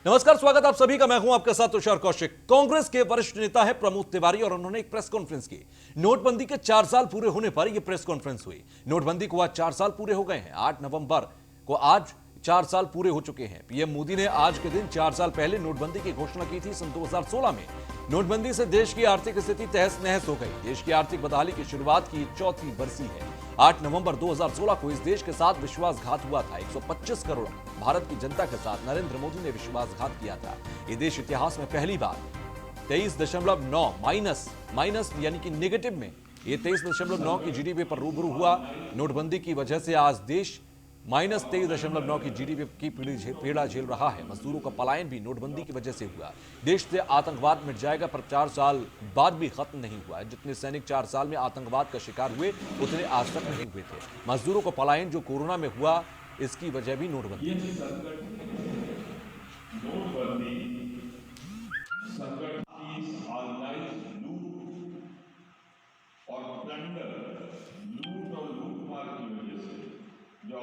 नमस्कार, स्वागत आप सभी का। मैं हूं आपके साथ तुषार कौशिक। कांग्रेस के वरिष्ठ नेता है प्रमोद तिवारी और उन्होंने एक प्रेस कॉन्फ्रेंस की। नोटबंदी के 4 साल पूरे होने पर यह प्रेस कॉन्फ्रेंस हुई। नोटबंदी को आज 4 साल पूरे हो गए हैं। 8 नवंबर को आज 4 साल पूरे हो चुके हैं। पीएम मोदी ने आज के दिन 4 साल पहले नोटबंदी की घोषणा की थी सन 2016 में। नोटबंदी से देश की आर्थिक स्थिति तहस नहस हो गई। देश की आर्थिक बदहाली की शुरुआत की चौथी बरसी है। 8 नवंबर 2016 को इस देश के साथ विश्वासघात हुआ था। 125 करोड़ भारत की जनता के साथ नरेंद्र मोदी ने विश्वासघात किया था। ये देश इतिहास में पहली बार 23.9 माइनस यानी कि नेगेटिव में ये 23.9 की जीडीपी पर रूबरू हुआ। नोटबंदी की वजह से आज देश -23.9 की जीडीपी की पीड़ा झेल रहा है। मजदूरों का पलायन भी नोटबंदी की वजह से हुआ। देश से आतंकवाद मिट जाएगा पर 4 साल बाद भी खत्म नहीं हुआ। जितने सैनिक 4 साल में आतंकवाद का शिकार हुए उतने आज तक नहीं हुए थे। मजदूरों का पलायन जो कोरोना में हुआ, इसकी वजह भी नोटबंदी। संकट की ऑर्गेनाइज्ड लूट और प्लंडर, लूट और लूटमार की वजह से जो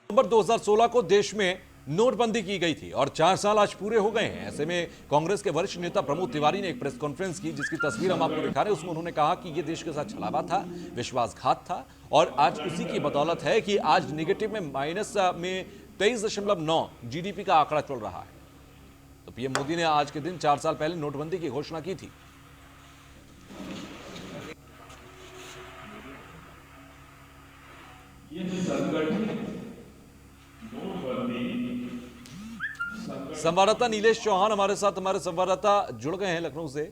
नवंबर 2016 को देश में नोटबंदी की गई थी और 4 साल आज पूरे हो गए हैं। ऐसे में कांग्रेस के वरिष्ठ नेता प्रमोद तिवारी ने एक प्रेस कॉन्फ्रेंस की, जिसकी तस्वीर हम आपको दिखा रहे हैं। उसमें उन्होंने कहा कि यह देश के साथ छलावा था, विश्वासघात था और आज उसी की बदौलत है कि आज निगेटिव में माइनस में 23.9 जीडीपी का आंकड़ा चल रहा है। तो पीएम मोदी ने आज के दिन 4 साल पहले नोटबंदी की घोषणा की थी। ये संगठित नोटबंदी संवाददाता नीलेश चौहान हमारे साथ, हमारे संवाददाता जुड़ गए हैं लखनऊ से।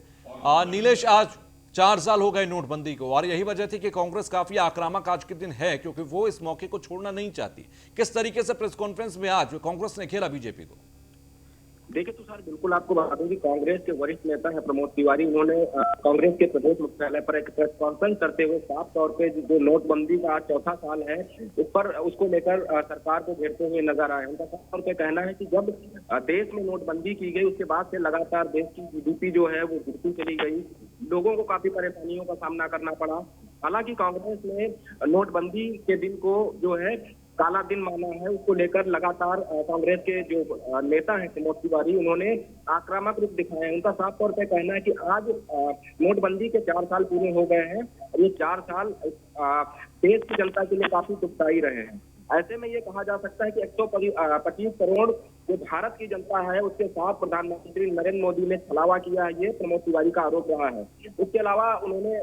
नीलेश, आज 4 साल हो गए नोटबंदी को और यही वजह थी कि कांग्रेस काफी आक्रामक आज के दिन है, क्योंकि वो इस मौके को छोड़ना नहीं चाहती। किस तरीके से प्रेस कॉन्फ्रेंस में आज कांग्रेस ने घेरा बीजेपी को? देखिए तो सर, बिल्कुल आपको बता दूं कि कांग्रेस के वरिष्ठ नेता है प्रमोद तिवारी। उन्होंने कांग्रेस के प्रदेश मुख्यालय पर एक प्रेस कॉन्फ्रेंस करते हुए साफ तौर पे जो नोटबंदी का आज चौथा साल है उस पर उसको लेकर सरकार को घेरते हुए नजर आए। उनका साफ तौर पे कहना है कि जब देश में नोटबंदी की गई उसके बाद से लगातार देश की जीडीपी जो है वो गिरती चली गई। लोगों को काफी परेशानियों का सामना करना पड़ा। हालांकि कांग्रेस ने नोटबंदी के दिन को जो है काला दिन माना है। उसको लेकर लगातार कांग्रेस के जो नेता हैं प्रमोद तिवारी, उन्होंने आक्रामक रूप दिखाया है। उनका साफ तौर पर कहना है कि आज नोटबंदी के 4 साल पूरे हो गए हैं और ये 4 साल देश की जनता के लिए काफी दुखदायी रहे हैं। ऐसे में ये कहा जा सकता है कि 125 करोड़ जो भारत की जनता है उसके साथ प्रधानमंत्री नरेंद्र मोदी ने छलावा किया है, ये प्रमोद तिवारी का आरोप रहा है। इसके अलावा उन्होंने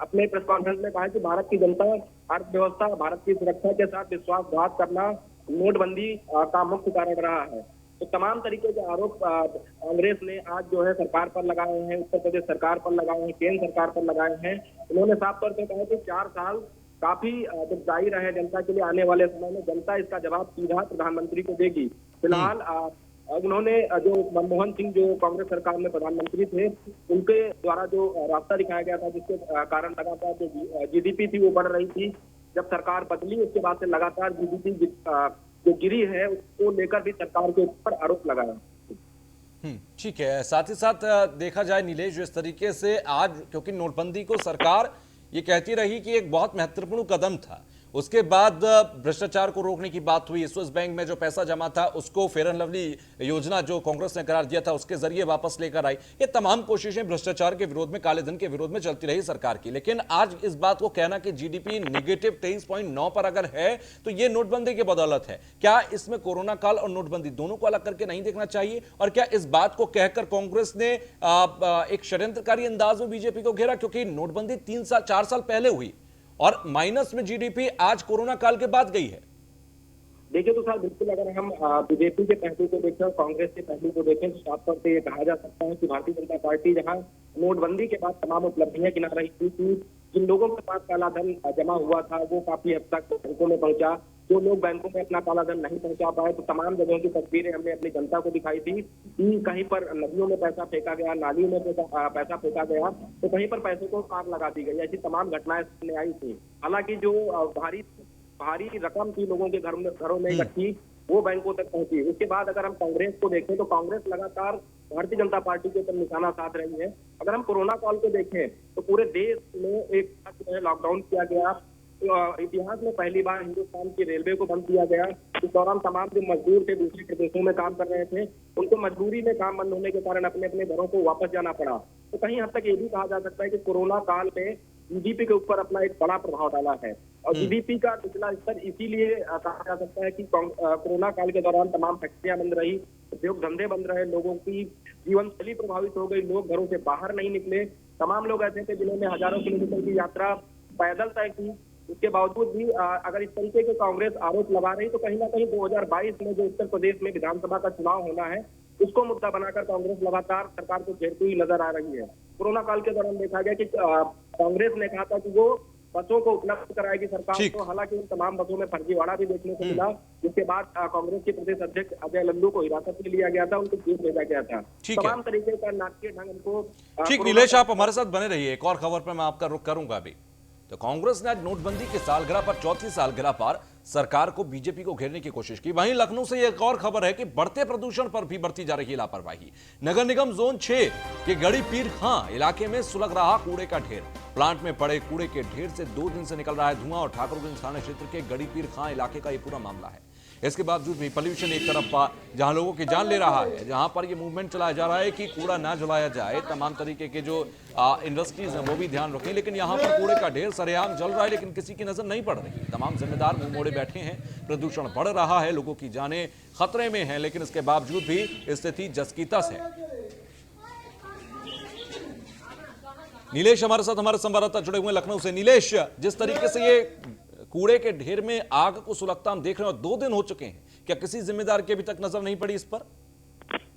अपने प्रेस कॉन्फ्रेंस में कहा कि भारत की जनता अर्थव्यवस्था, भारत की सुरक्षा के साथ विश्वासघात करना नोटबंदी का मुख्य कारण रहा है। तो तमाम तरीके के आरोप कांग्रेस ने आज जो है सरकार पर लगाए हैं, उत्तर प्रदेश सरकार पर लगाए हैं, केंद्र सरकार पर लगाए हैं। उन्होंने साफ तौर पर कहा कि 4 साल काफी दुखदायी रहे जनता के लिए। आने वाले समय में जनता इसका जवाब सीधा प्रधानमंत्री को देगी। फिलहाल उन्होंने जो मनमोहन सिंह जो कांग्रेस सरकार में प्रधानमंत्री थे, उनके द्वारा जो रास्ता दिखाया गया था जिसके कारण लगातार जो जीडीपी थी वो बढ़ रही थी, जब सरकार बदली उसके बाद से लगातार जीडीपी जो गिरी है उसको लेकर भी सरकार के ऊपर आरोप लगाया। ठीक है। साथ ही साथ देखा जाए नीलेश, जो इस तरीके से आज, क्योंकि नोटबंदी को सरकार ये कहती रही कि एक बहुत महत्वपूर्ण कदम था, उसके बाद भ्रष्टाचार को रोकने की बात हुई। स्विस बैंक में जो पैसा जमा था उसको फेयर एंड लवली योजना जो कांग्रेस ने करार दिया था उसके जरिए वापस लेकर आई। ये तमाम कोशिशें भ्रष्टाचार के विरोध में, काले धन के विरोध में चलती रही सरकार की। लेकिन आज इस बात को कहना कि जीडीपी नेगेटिव 23.9 पर अगर है तो ये नोटबंदी की बदौलत है। क्या इसमें कोरोना काल और नोटबंदी दोनों को अलग करके नहीं देखना चाहिए? और क्या इस बात को कहकर कांग्रेस ने एक षड्यंत्रकारी अंदाज में बीजेपी को घेरा? क्योंकि नोटबंदी 4 साल पहले हुई और माइनस में जीडीपी आज कोरोना काल के बाद गई है। देखिए तो सर, बिल्कुल अगर हम बीजेपी के पहलू को देखें और कांग्रेस के पहलू को देखें तो साफ तौर पर ये कहा जा सकता है कि भारतीय जनता पार्टी जहां नोटबंदी के बाद तमाम उपलब्धियां गिना रही थी कि जिन लोगों के पास काला धन जमा हुआ था वो काफी हद तक बैंकों में पहुंचा। जो लोग बैंकों में अपना काला धन नहीं पहुंचा पाए तो तमाम जगहों की तस्वीरें हमने अपनी जनता को दिखाई थी कि कहीं पर नदियों में पैसा फेंका गया, नालियों में पैसा फेंका गया, तो कहीं पर पैसे को आग लगा दी गई। ऐसी तमाम घटनाएं सामने आई थी। हालांकि जो भारी रकम थी लोगों के घरों में इकट्ठी, वो बैंकों तक पहुंची। उसके बाद अगर हम कांग्रेस को देखें तो कांग्रेस लगातार भारतीय जनता पार्टी के ऊपर निशाना साध रही है। अगर हम कोरोना काल को देखें तो पूरे देश में एक साथ जो है लॉकडाउन किया गया। इतिहास में पहली बार हिंदुस्तान की रेलवे को बंद किया गया। इस दौरान तमाम जो मजदूर थे दूसरे प्रदेशों में काम कर रहे थे, उनको मजबूरी में काम बंद होने के कारण अपने अपने घरों को वापस जाना पड़ा। तो कहीं हद तक ये भी कहा जा सकता है कि कोरोना काल में जीडीपी के ऊपर अपना एक बड़ा प्रभाव डाला है। और जीडीपी का निचला स्तर इसीलिए कहा जा सकता है कि कोरोना काल के दौरान तमाम फैक्ट्रियां बंद रही, उद्योग धंधे बंद रहे, लोगों की जीवन शैली प्रभावित हो गई, लोग घरों से बाहर नहीं निकले। तमाम लोग ऐसे थे जिन्होंने हजारों किलोमीटर की यात्रा पैदल तय की। इसके बावजूद भी अगर इस तरीके के कांग्रेस आरोप लगा रही तो कहीं ना कहीं 2022 में जो उत्तर प्रदेश में विधानसभा का चुनाव होना है उसको मुद्दा बनाकर कांग्रेस लगातार सरकार को घेरती हुई नजर आ रही है। कोरोना काल के दौरान देखा गया कि कांग्रेस ने कहा था कि वो बसों को उपलब्ध कराएगी सरकार को, हालांकि उन तमाम बसों में फर्जीवाड़ा भी देखने को मिला, जिसके बाद कांग्रेस के प्रदेश अध्यक्ष अजय लल्लू को हिरासत में लिया गया था, उनको जेल भेजा गया था। तमाम तरीके का नाटकीय ढंग उनको। ठीक, नीलेश आप हमारे साथ बने रहिए, एक और खबर पर मैं आपका रुख करूंगा अभी। तो कांग्रेस ने आज नोटबंदी की सालगिरह पर, चौथी सालगिरह पर सरकार को, बीजेपी को घेरने की कोशिश की। वहीं लखनऊ से एक और खबर है कि बढ़ते प्रदूषण पर भी बरती जा रही लापरवाही। नगर निगम जोन 6 के गड़ी पीर खां इलाके में सुलग रहा कूड़े का ढेर। प्लांट में पड़े कूड़े के ढेर से 2 दिन से निकल रहा है धुआं और ठाकुरगंज थाना क्षेत्र के गड़ी पीर खां इलाके का ये पूरा मामला है। इसके बावजूद भी पोल्यूशन एक तरफ जहां लोगों की जान ले रहा है, जहां पर ये मूवमेंट चलाया जा रहा है कि कूड़ा ना जलाया जाए, तमाम तरीके के जो इंडस्ट्रीज हैं वो भी ध्यान रखें, लेकिन यहाँ पर कूड़े का ढेर सरेआम जल रहा है, लेकिन किसी की नजर नहीं पड़ रही। तमाम जिम्मेदार मुंह मोड़े बैठे हैं, प्रदूषण बढ़ रहा है, लोगों की जानें खतरे में हैं, लेकिन इसके बावजूद भी स्थिति जस की तस है। नीलेश हमारे साथ, हमारे संवाददाता जुड़े हुए लखनऊ से। नीलेश, जिस तरीके से ये कूड़े के ढेर में आग को सुलगता हम देख रहे हैं और 2 दिन हो चुके हैं, क्या किसी जिम्मेदार की अभी तक नजर नहीं पड़ी इस पर?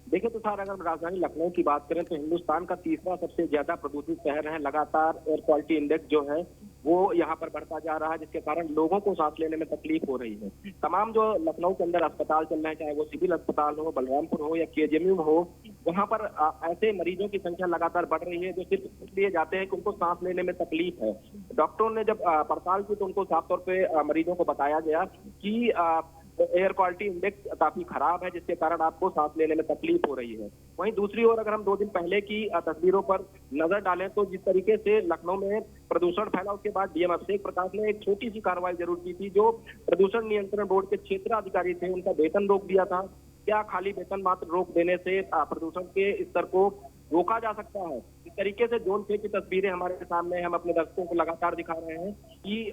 देखिए तो सर, अगर राजधानी लखनऊ की बात करें तो हिंदुस्तान का तीसरा सबसे ज्यादा प्रदूषित शहर है। लगातार एयर क्वालिटी इंडेक्स जो है वो यहाँ पर बढ़ता जा रहा है, जिसके कारण लोगों को सांस लेने में तकलीफ हो रही है। तमाम जो लखनऊ के अंदर अस्पताल चल रहे हैं, चाहे वो सिविल अस्पताल हो, बलरामपुर हो या केजीएमयू हो, वहाँ पर ऐसे मरीजों की संख्या लगातार बढ़ रही है जो सिर्फ इसलिए जाते हैं कि उनको सांस लेने में तकलीफ है। डॉक्टरों ने जब पड़ताल की तो उनको साफ तौर पर मरीजों को बताया गया कि एयर क्वालिटी इंडेक्स काफी खराब है, जिसके कारण आपको सांस लेने में तकलीफ हो रही है। वहीं दूसरी ओर अगर हम 2 दिन पहले की तस्वीरों पर नजर डालें तो जिस तरीके से लखनऊ में प्रदूषण फैला, उसके बाद डीएम अभिषेक प्रकाश ने एक छोटी सी कार्रवाई जरूर की थी। जो प्रदूषण नियंत्रण बोर्ड के क्षेत्राधिकारी थे उनका वेतन रोक दिया था। क्या खाली वेतन मात्र रोक देने से प्रदूषण के स्तर को रोका जा सकता है? इस तरीके से जोन 6 की तस्वीरें हमारे सामने, हम अपने दर्शकों को लगातार दिखा रहे हैं कि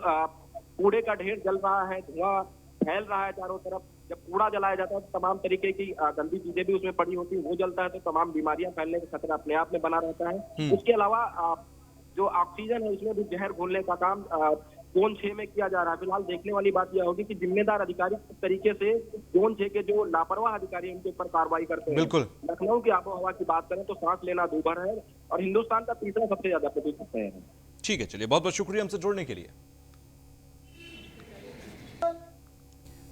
कूड़े का ढेर जल रहा है, धुआं फैल रहा है चारों तरफ। जब कूड़ा जलाया जाता है तो तमाम तरीके की गंदी चीजें भी उसमें पड़ी होती है, वो जलता है तो तमाम बीमारियां फैलने का खतरा अपने आप में बना रहता है। उसके अलावा जो ऑक्सीजन है उसमें भी जहर घोलने का काम जोन 6 में किया जा रहा है। फिलहाल देखने वाली बात यह होगी कि जिम्मेदार अधिकारी किस तरीके से जोन 6 के जो लापरवाह अधिकारी हैं उनके ऊपर कार्रवाई करते हैं। बिल्कुल। लखनऊ की आबोहवा की बात करें तो सांस लेना दूभर है और हिंदुस्तान का तीसरा सबसे ज्यादा प्रदूषित शहर है। ठीक है, चलिए, बहुत बहुत शुक्रिया हमसे जुड़ने के लिए।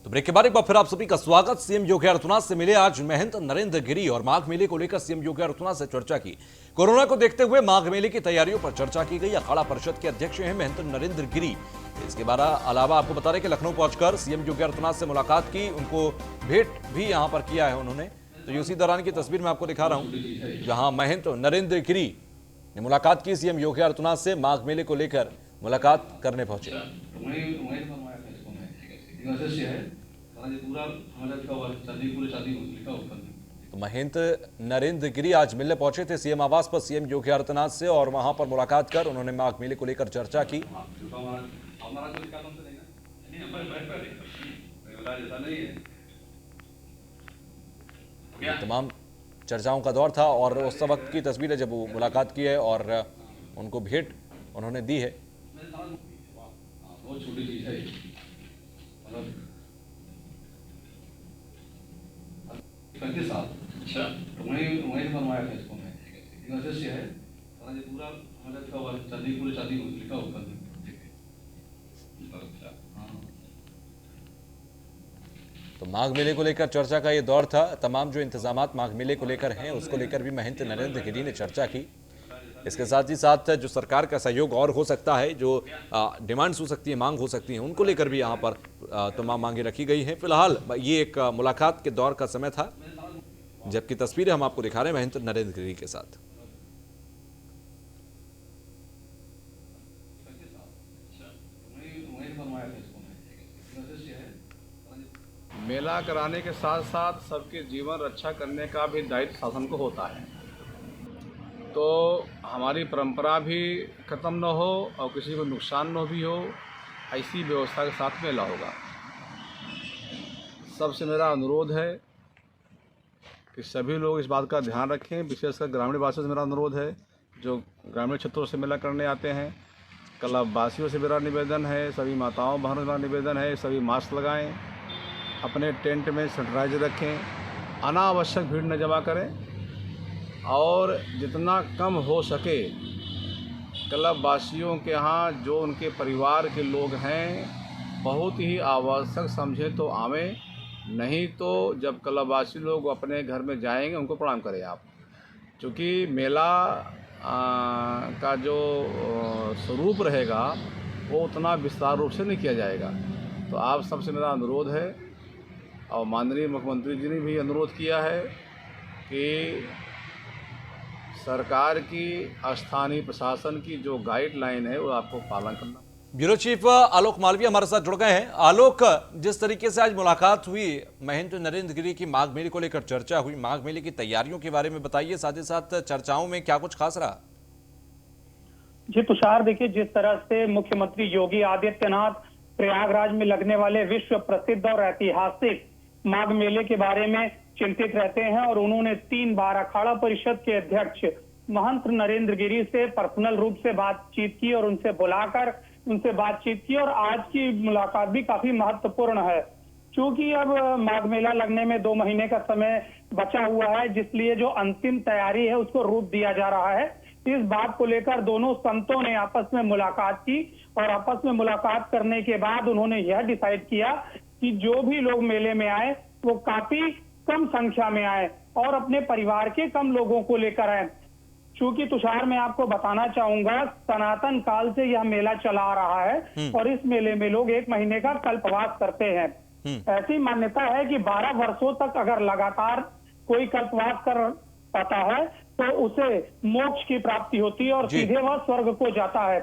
तो ब्रेक के बाद एक बार फिर आप सभी का स्वागत। सीएम योगी आदित्यनाथ से मिले आज महंत नरेंद्र गिरी और माघ मेले को लेकर सीएम योगी आदित्यनाथ से चर्चा की। कोरोना को देखते हुए माघ मेले की तैयारियों पर चर्चा की गई। अखाड़ा परिषद के अध्यक्ष हैं महंत नरेंद्र गिरी। इसके अलावा आपको बता दें कि लखनऊ पहुंचकर सीएम योगी आदित्यनाथ से मुलाकात की, उनको भेंट भी यहां पर किया है उन्होंने। तो उसी दौरान की तस्वीर मैं आपको दिखा रहा हूं, जहां महंत नरेंद्र गिरी ने मुलाकात की सीएम योगी आदित्यनाथ से, माघ मेले को लेकर मुलाकात करने पहुंचे। तो महंत नरेंद्र गिरी आज मिलने पहुंचे थे सीएम आवास पर सीएम योगी आदित्यनाथ से और वहां पर मुलाकात कर उन्होंने माघ मेले को लेकर चर्चा की। तमाम चर्चाओं का दौर था और उस वक्त की तस्वीर है जब वो मुलाकात की है और उनको भेंट उन्होंने दी है। बहुत छोटी चीज है, अच्छा, तो वहीं बनवाया था इसको मैं। वजह से है पूरा हमारा लिखा हुआ चांदी, पूरे चांदी लिखा हुआ तो माघ मेले को लेकर चर्चा का ये दौर था। तमाम जो इंतजामात माघ मेले को लेकर हैं उसको लेकर भी महंत नरेंद्र गिरी ने चर्चा की। इसके साथ ही साथ जो सरकार का सहयोग और हो सकता है, जो डिमांड्स हो सकती है, मांग हो सकती है, उनको लेकर भी यहाँ पर तमाम मांगे रखी गई हैं। फिलहाल ये एक मुलाकात के दौर का समय था जबकि तस्वीरें हम आपको दिखा रहे हैं महंत नरेंद्र गिरी के साथ। मेला कराने के साथ साथ सबके जीवन रक्षा करने का भी दायित्व शासन को होता है। तो हमारी परंपरा भी ख़त्म न हो और किसी को नुकसान न भी हो, ऐसी व्यवस्था के साथ मेला होगा। सबसे मेरा अनुरोध है कि सभी लोग इस बात का ध्यान रखें। विशेषकर ग्रामीण वासियों से मेरा अनुरोध है, जो ग्रामीण क्षेत्रों से मेला करने आते हैं। क्लब वासियों से मेरा निवेदन है, सभी माताओं बहनों से मेरा निवेदन है, सभी मास्क लगाएं, अपने टेंट में सैनिटाइजर रखें, अनावश्यक भीड़ न जमा करें और जितना कम हो सके क्लब वासियों के यहाँ जो उनके परिवार के लोग हैं बहुत ही आवश्यक समझें तो आवें, नहीं तो जब क्लब वासी लोग अपने घर में जाएंगे उनको प्रणाम करें आप। क्योंकि मेला का जो स्वरूप रहेगा वो उतना विस्तार रूप से नहीं किया जाएगा। तो आप सबसे मेरा अनुरोध है और माननीय मुख्यमंत्री जी ने भी अनुरोध किया है कि सरकार की स्थानीय प्रशासन की जो गाइडलाइन है वो आपको पालन करना। ब्यूरो चीफ आलोक मालवीय हमारे साथ जुड़ गए हैं। आलोक, जिस तरीके से आज मुलाकात हुई, महंत नरेंद्र गिरी की माघ मेले को लेकर चर्चा हुई, माघ मेले की तैयारियों के बारे में बताइए, साथ ही साथ चर्चाओं में क्या कुछ खास रहा? जी तुषार, देखिए जिस तरह से मुख्यमंत्री योगी आदित्यनाथ प्रयागराज में लगने वाले विश्व प्रसिद्ध और ऐतिहासिक माघ मेले के बारे में चिंतित रहते हैं और उन्होंने 3 बार अखाड़ा परिषद के अध्यक्ष महंत नरेंद्र गिरी से पर्सनल रूप से बातचीत की और उनसे बुलाकर उनसे बातचीत की। और आज की मुलाकात भी काफी महत्वपूर्ण है, क्योंकि अब माघ मेला लगने में 2 महीने का समय बचा हुआ है, जिसलिए जो अंतिम तैयारी है उसको रूप दिया जा रहा है। इस बात को लेकर दोनों संतों ने आपस में मुलाकात की और आपस में मुलाकात करने के बाद उन्होंने यह डिसाइड किया कि जो भी लोग मेले में आए वो काफी कम संख्या में आए और अपने परिवार के कम लोगों को लेकर आए। चूंकि तुषार, मैं आपको बताना चाहूंगा, सनातन काल से यह मेला चला आ रहा है और इस मेले में लोग 1 महीने का कल्पवास करते हैं। ऐसी मान्यता है कि 12 वर्षों तक अगर लगातार कोई कल्पवास कर पाता है तो उसे मोक्ष की प्राप्ति होती है और सीधे वह स्वर्ग को जाता है।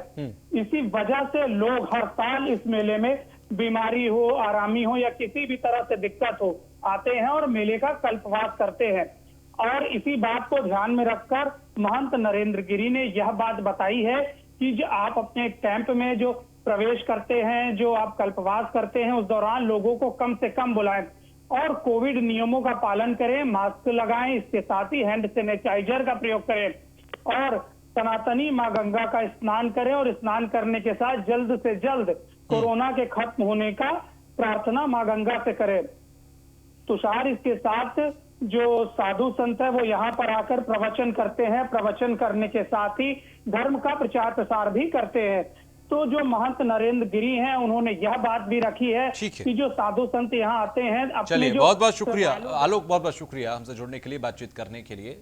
इसी वजह से लोग हर साल इस मेले में बीमारी हो, आरामी हो या किसी भी तरह से दिक्कत हो आते हैं और मेले का कल्पवास करते हैं। और इसी बात को ध्यान में रखकर महंत नरेंद्र गिरी ने यह बात बताई है कि जो आप अपने कैंप में जो प्रवेश करते हैं, जो आप कल्पवास करते हैं, उस दौरान लोगों को कम से कम बुलाएं और कोविड नियमों का पालन करें, मास्क लगाएं, इसके साथ ही हैंड सैनिटाइजर का प्रयोग करें और सनातनी मां गंगा का स्नान करें और स्नान करने के साथ जल्द से जल्द कोरोना के खत्म होने का प्रार्थना मां गंगा से करें। तुषार, इसके साथ जो साधु संत है वो यहाँ पर आकर प्रवचन करते हैं, प्रवचन करने के साथ ही धर्म का प्रचार प्रसार भी करते हैं। तो जो महंत नरेंद्र गिरी हैं उन्होंने यह बात भी रखी है कि जो साधु संत यहाँ आते हैं अपने चलिए, बहुत बहुत शुक्रिया आलोक, बहुत बहुत शुक्रिया हमसे जुड़ने के लिए, बातचीत करने के लिए।